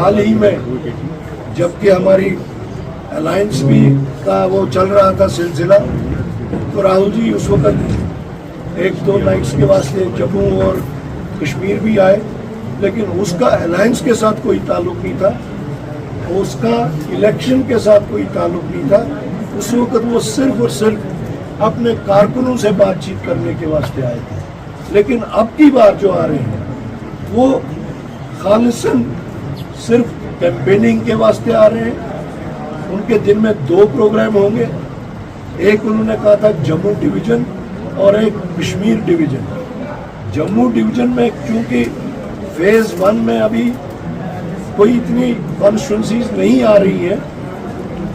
हाल ही में जबकि हमारी अलायंस भी का वो चल रहा था सिलसिला, तो राहुल जी उस वक्त 1-2 नाइट्स के वास्ते जम्मू और कश्मीर भी आए, लेकिन उसका अलायंस के साथ कोई ताल्लुक नहीं था, उसका इलेक्शन के साथ कोई ताल्लुक नहीं था। उस वक्त वो सिर्फ और सिर्फ अपने कारकुनों से बातचीत करने के वास्ते आए थे। लेकिन अब की बार जो आ रहे हैं वो खालिसन सिर्फ कैंपेनिंग के वास्ते आ रहे हैं। उनके दिन में 2 प्रोग्राम होंगे, एक उन्होंने कहा था जम्मू डिवीजन और एक कश्मीर डिवीजन। जम्मू डिवीजन में क्योंकि फेज 1 में अभी कोई इतनी कॉन्स्टिट्यूंसीज नहीं आ रही है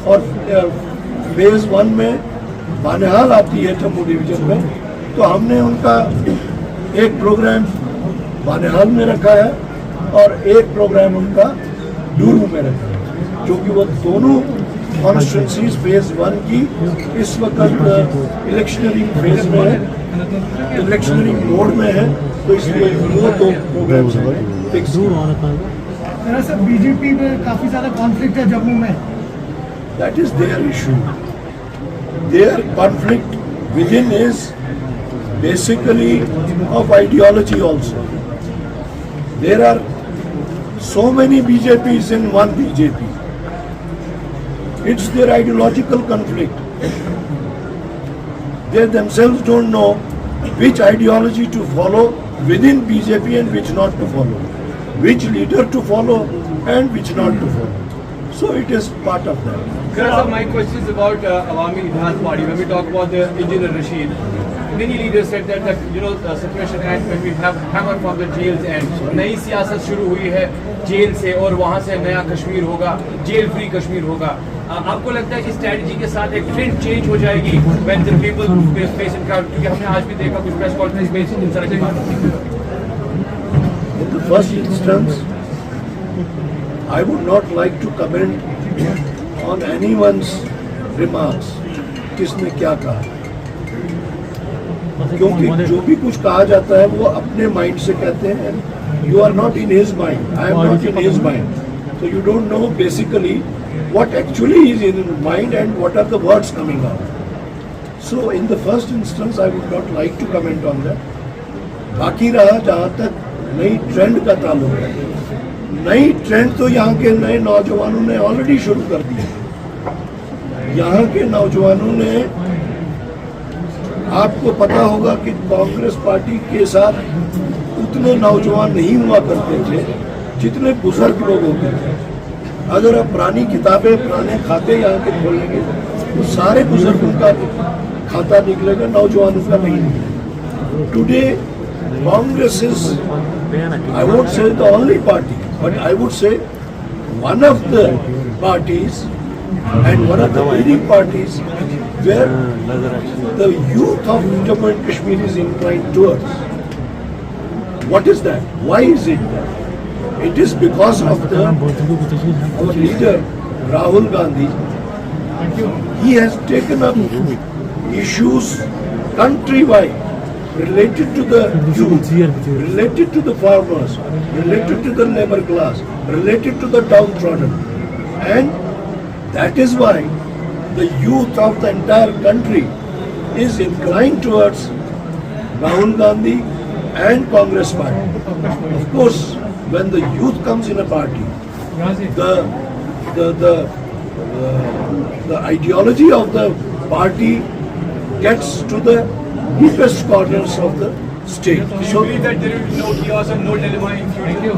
और फेज 1 में बानिहाल आती है जम्मू डिवीजन में, तो हमने उनका एक प्रोग्राम बानिहाल में रखा है और एक प्रोग्राम उनका डूरू में रखा है, जो कि वो दोनों कॉन्स्टिट्यूंसीज फेज 1 की इस वक्त इलेक्शनरी फेज में है, इलेक्शनरी मोड में है, तो इसलिए वो 2 प्रोग्राम्स फिक्स। दरअसल बीजेपी में काफी ज्यादा कॉन्फ्लिक्ट है जम्मू में। That is their issue. Their conflict within is basically of ideology also. There are so many BJPs in one BJP. It's their ideological conflict. They themselves don't know which ideology to follow within BJP and which not to follow, which leader to follow and which not to follow. So it is part of that. Sir, my question is about Awami Itihad Party. When we talk about the Engineer Rashid, many leaders said that Suppression Act, when we have hammer from the jails and नई सियासत शुरू हुई है jail से और वहाँ से नया कश्मीर होगा, जेल फ्री कश्मीर होगा। आपको लगता है कि स्ट्रैटेजी के साथ एक ट्रेंड चेंज हो जाएगी when the people face in crowd? क्योंकि हमने आज भी देखा कुछ प्रेस कॉन्फ्रेंस में इन तरह की बात। In the first instance, I would not like to comment on anyone's remarks. किसने क्या कहा, क्योंकि जो भी कुछ कहा जाता है वो अपने माइंड से कहते हैं। You are not in his mind, I am not in his mind, so you don't know basically what actually is in his mind and what are the words coming out. So in the first instance I would not like to comment on that. बाकी रहा जहाँ तक नई trend का ताल्लुक है, नई trend तो यहाँ के नए नौजवानों ने ऑलरेडी शुरू कर दी है। यहाँ के नौजवानों ने, आपको पता होगा कि कांग्रेस पार्टी के साथ उतने नौजवान नहीं हुआ करते थे जितने बुजुर्ग लोग होते थे। अगर आप पुरानी किताबें, पुराने खाते यहाँ के खोलेंगे तो सारे बुजुर्गों का खाता निकलेगा, नौजवानों का नहीं निकलेगा। Today Congress is, I won't say the only party, but I would say one of the parties and one of the leading parties where the youth of Jammu and Kashmir is inclined towards. What is that? Why is it that? It is because of our leader Rahul Gandhi. He has taken up issues countrywide related to the youth, related to the farmers, related to the labor class, related to the downtrodden. And that is why the youth of the entire country is inclined towards Rahul Gandhi and Congress party. Of course, when the youth comes in a party, the ideology of the party gets to the deepest corners of the state. Do you believe that there will be no chaos and no dilemma including you?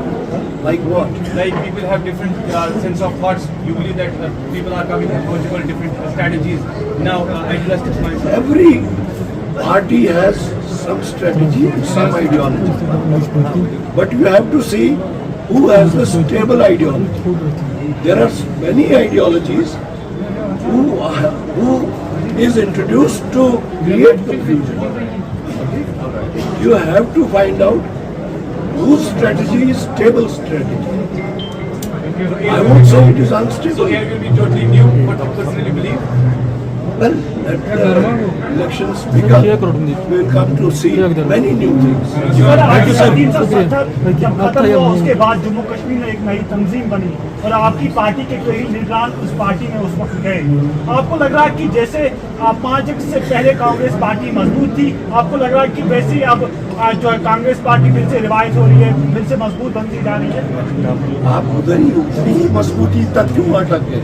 Like what? Like people have different sense of thoughts. You believe that people are coming with multiple different strategies. Now, idealistic mindset. Every party has some strategy and some ideology. But you have to see who has the stable ideology. There are many ideologies who is introduced to create confusion. You have to find out whose strategy is stable strategy. I won't say it is unstable. So here will be totally new, what you personally believe? Well, elections become, we will come to see many new things. Sir, आज 370 जब खत्म हुआ उसके बाद जम्मू कश्मीर में एक नई तंजीम बनी और आपकी पार्टी के कई लीडरान उस पार्टी में उस वक्त गए। आपको लग रहा है कि जैसे 5 अगस्त से पहले कांग्रेस पार्टी मजबूत थी, आपको लग रहा है कि वैसे ही अब जो है कांग्रेस पार्टी फिर से रिवाइज हो रही है, फिर से मजबूत बनती जा रही है? आप उधर ही उतनी ही मजबूती तक क्यों अटक गए?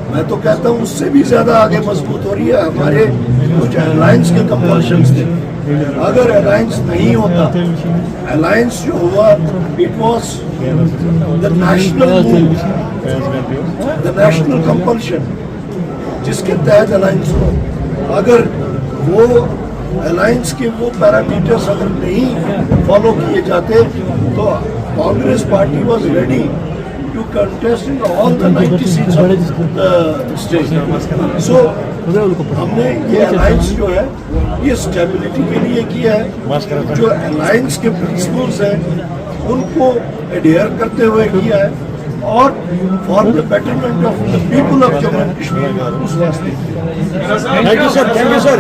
मैं तो कहता हूँ उससे भी ज्यादा आगे मजबूत हो रही है। हमारे कुछ अलायंस के कंपल्शंस थे, अगर अलायंस नहीं होता, अलायंस जो हुआ it was the national move, the national compulsion, जिसके तहत अलायंस हुआ। अगर वो अलायंस के वो पैरामीटर्स अगर नहीं फॉलो किए जाते तो Congress party was ready to contest in all the 90 seats of the state. So हमने ये अलायंस जो है ये स्टेबिलिटी के लिए किया है, जो अलायंस के प्रिंसिपल्स हैं उनको एडहेयर करते हुए किया है और for the betterment of the people of Jammu and Kashmir उस वास्ते। Thank you sir, thank you sir.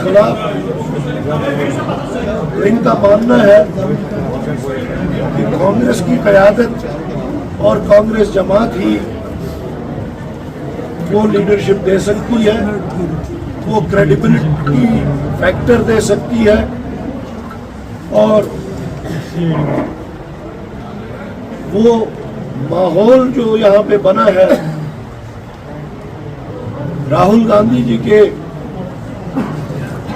खिलाफ इनका मानना है कि कांग्रेस की क़यादत और कांग्रेस जमात ही वो लीडरशिप दे सकती है, वो क्रेडिबिलिटी फैक्टर दे सकती है और वो माहौल जो यहाँ पे बना है राहुल गांधी जी के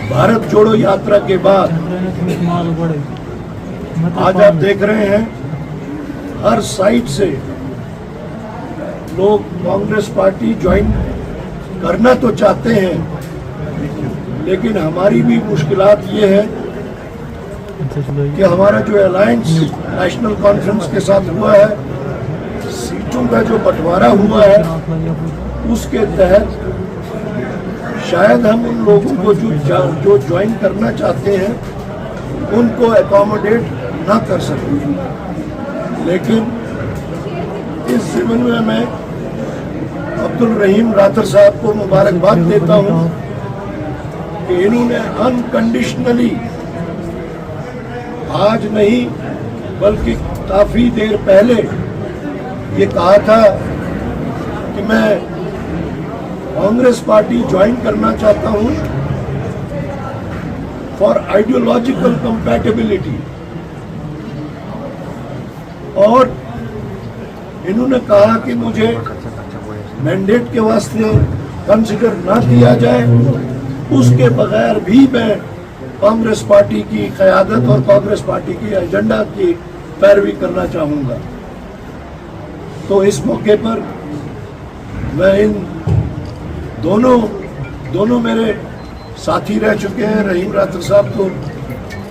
भारत जोड़ो यात्रा के बाद, आज आप देख रहे हैं हर साइड से लोग कांग्रेस पार्टी ज्वाइन करना तो चाहते हैं, लेकिन हमारी भी मुश्किलात ये है कि हमारा जो अलायंस नेशनल कॉन्फ्रेंस के साथ हुआ है, सीटों का जो बंटवारा हुआ है, उसके तहत शायद हम उन लोगों को जो ज्वाइन करना चाहते हैं उनको एकोमोडेट ना कर सकें। लेकिन इस ज़िम्मन में मैं अब्दुल रहीम राठौर साहब को मुबारकबाद देता हूं कि इन्होंने अनकंडीशनली, आज नहीं बल्कि काफ़ी देर पहले ये कहा था कि मैं कांग्रेस पार्टी ज्वाइन करना चाहता हूं फॉर आइडियोलॉजिकल कंपैटिबिलिटी, और इन्होंने कहा कि मुझे मैंडेट के वास्ते कंसिडर ना किया जाए, उसके बगैर भी मैं कांग्रेस पार्टी की क़यादत और कांग्रेस पार्टी की एजेंडा की पैरवी करना चाहूँगा। तो इस मौके पर मैं इन दोनों मेरे साथी रह चुके हैं, रहीम राठौर साहब तो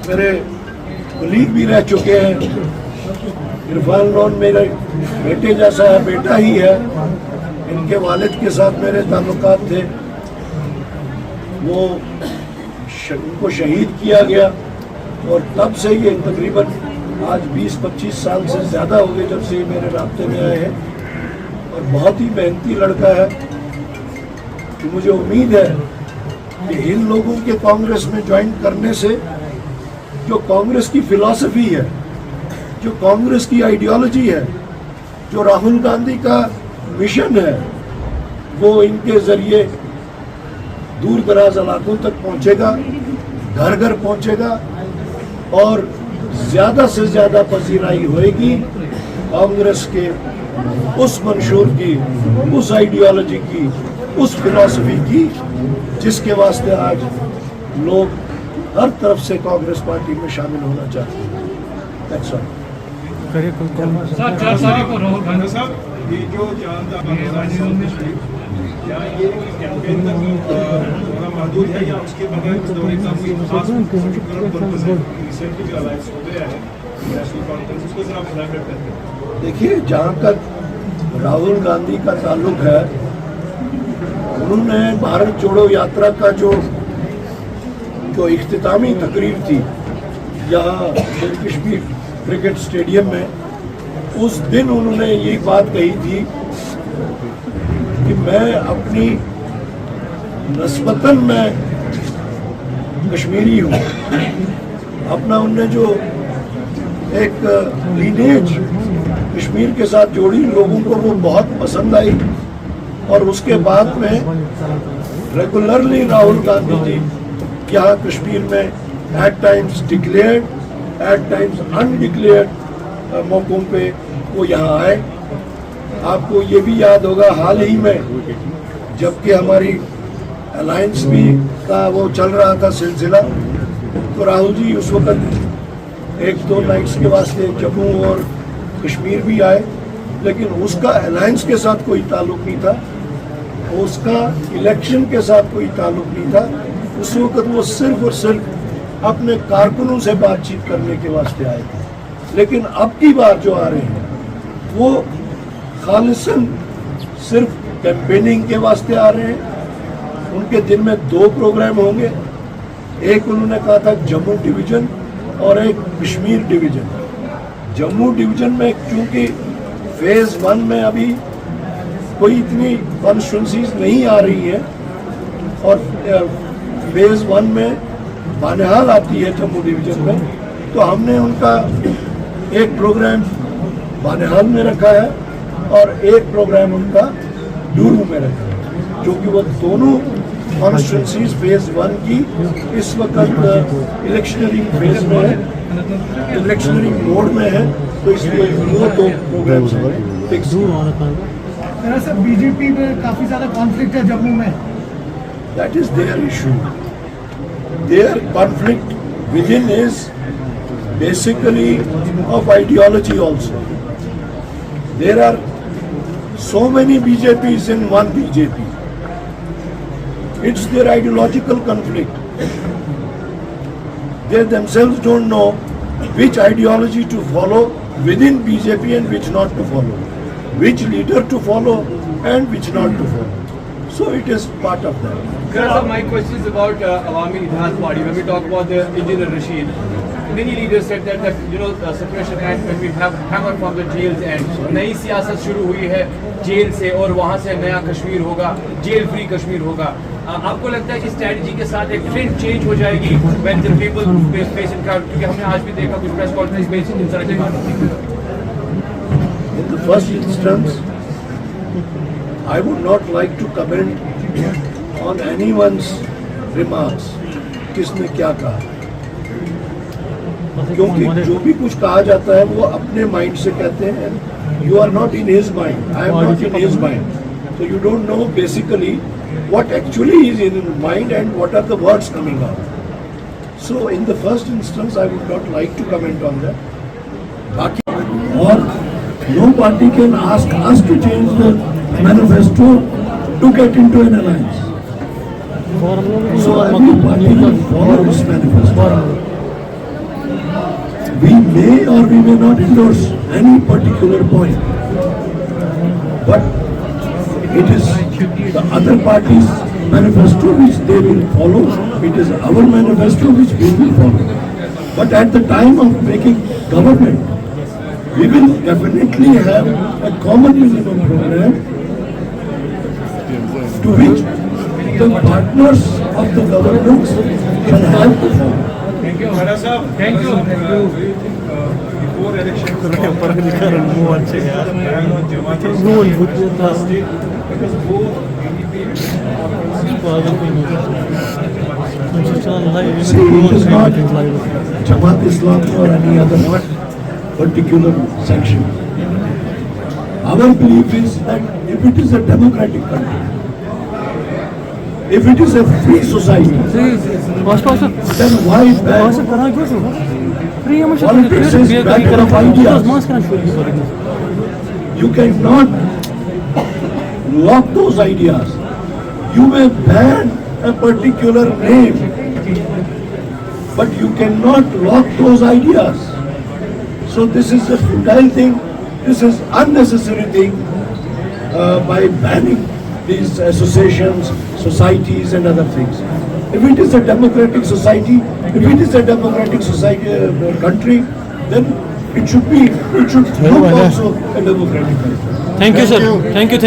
मेरे कलीग भी रह चुके हैं, इरफान लोन मेरे बेटे जैसा है, बेटा ही है, इनके वालिद के साथ मेरे ताल्लुकात थे, वो उनको शहीद किया गया और तब से ये तकरीबन आज 20-25 साल से ज़्यादा हो गए जब से ये मेरे राब्ते में आए हैं, और बहुत ही मेहनती लड़का है। तो मुझे उम्मीद है कि इन लोगों के कांग्रेस में ज्वाइन करने से जो कांग्रेस की फिलॉसफी है, जो कांग्रेस की आइडियोलॉजी है, जो राहुल गांधी का मिशन है, वो इनके जरिए दूर दराज इलाकों तक पहुंचेगा, घर घर पहुंचेगा और ज़्यादा से ज़्यादा पसीराई होएगी कांग्रेस के उस मंशूर की, उस आइडियोलॉजी की, उस फिलॉसफी की जिसके वास्ते आज लोग हर तरफ से कांग्रेस पार्टी में शामिल होना चाहते हैं। That's all. ये जो या ये कैंपेन तक महदूद है या उसके बगैर इस दौरे का कोई खास पर्पस है? रिसेंटली जो अलायंस हो गया है नेशनल कॉन्फ्रेंस, उसको जरा इलाबरेट करते हैं। देखिए, जहाँ तक राहुल गांधी का ताल्लुक है, उन्होंने भारत जोड़ो यात्रा का जो इख्तितामी तकरीर थी यहाँ शेर कश्मीर क्रिकेट स्टेडियम में, उस दिन उन्होंने ये बात कही थी कि मैं अपनी नस्बतन मैं कश्मीरी हूँ। अपना उनने जो एक लीनेज कश्मीर के साथ जोड़ी, लोगों को वो बहुत पसंद आई। और उसके बाद में रेगुलरली राहुल गांधी जी यहाँ कश्मीर में at times declared, at times undeclared मौकों पे वो यहाँ आए। आपको ये भी याद होगा, हाल ही में जबकि हमारी अलायंस भी का वो चल रहा था सिलसिला, तो राहुल जी उस वक्त एक दो नाइट्स के वास्ते जम्मू और कश्मीर भी आए, लेकिन उसका अलायंस के साथ कोई ताल्लुक नहीं था, उसका इलेक्शन के साथ कोई ताल्लुक नहीं था। उस वक्त वो सिर्फ और सिर्फ अपने कारकुनों से बातचीत करने के वास्ते आए थे। लेकिन अब की बार जो आ रहे हैं वो खालिसन सिर्फ कैंपेनिंग के वास्ते आ रहे हैं। उनके दिन में 2 प्रोग्राम होंगे, एक उन्होंने कहा था जम्मू डिवीजन और एक कश्मीर डिवीजन। जम्मू डिवीजन में क्योंकि फेज 1 में अभी कोई इतनी कॉन्स्टिट्यूंसीज नहीं आ रही है और फेज 1 में बानिहाल आती है जम्मू डिवीजन में, तो हमने उनका एक प्रोग्राम बानिहाल में रखा है और एक प्रोग्राम उनका डूरू में रखा है, क्योंकि वो दोनों कॉन्स्टिट्यूंसीज फेज 1 की इस वक्त इलेक्शनरी फेज में है, इलेक्शनरी मोड में है, तो इसलिए वो 2 प्रोग्राम्स फिक्स। सर बीजेपी में काफी ज्यादा कॉन्फ्लिक्ट है जम्मू में। That is their issue. Their conflict within is basically of ideology also. There are so many BJPs in one BJP. It's their ideological conflict. They themselves don't know which ideology to follow within BJP and which not to follow, which leader to follow and which not to follow. So it is part of that. Sir, my question is about Awami Idhas Party. When we talk about the Engineer Rashid, many leaders said that the Suppression Act, when we have hammered from the jails and नई सियासत शुरू हुई है jail से और वहाँ से नया कश्मीर होगा, जेल फ्री कश्मीर होगा। आपको लगता है कि स्ट्रेटजी के साथ एक ट्रेंड चेंज हो जाएगी when the people face in crowd? क्योंकि हमने आज भी देखा कुछ प्रेस कॉन्फ्रेंस में इन तरह की बात। In the first instance, I would not like to comment on anyone's remarks. किसने क्या कहा, क्योंकि जो भी कुछ कहा जाता है वो अपने माइंड से कहते हैं। You are not in his mind, I am not in his mind, so you don't know basically what actually is in his mind and what are the words coming out. So in the first instance, I would not like to comment on that. बाकी और no party can ask us to change the manifesto to get into an alliance. So every party will follow this manifesto. We may or we may not endorse any particular point, but it is the other party's manifesto which they will follow. It is our manifesto which we will follow. But at the time of making government, we will definitely have a common minimum program to which the partners of the government shall have to follow. Thank you, Hara Sahab. Thank you. Before election, because both See, it is not Jamaat Islami or any other particular section. Our belief is that if it is a democratic country, if it is a free society, then why ban? Politics is battle of ideas. You cannot lock those ideas. You may ban a particular name, but you cannot lock those ideas. So this is a futile thing, this is unnecessary thing by banning these associations, societies and other things. If it is a democratic society, if it is a democratic society, country, then it should look also a democratic country. Thank you, sir. Thank you.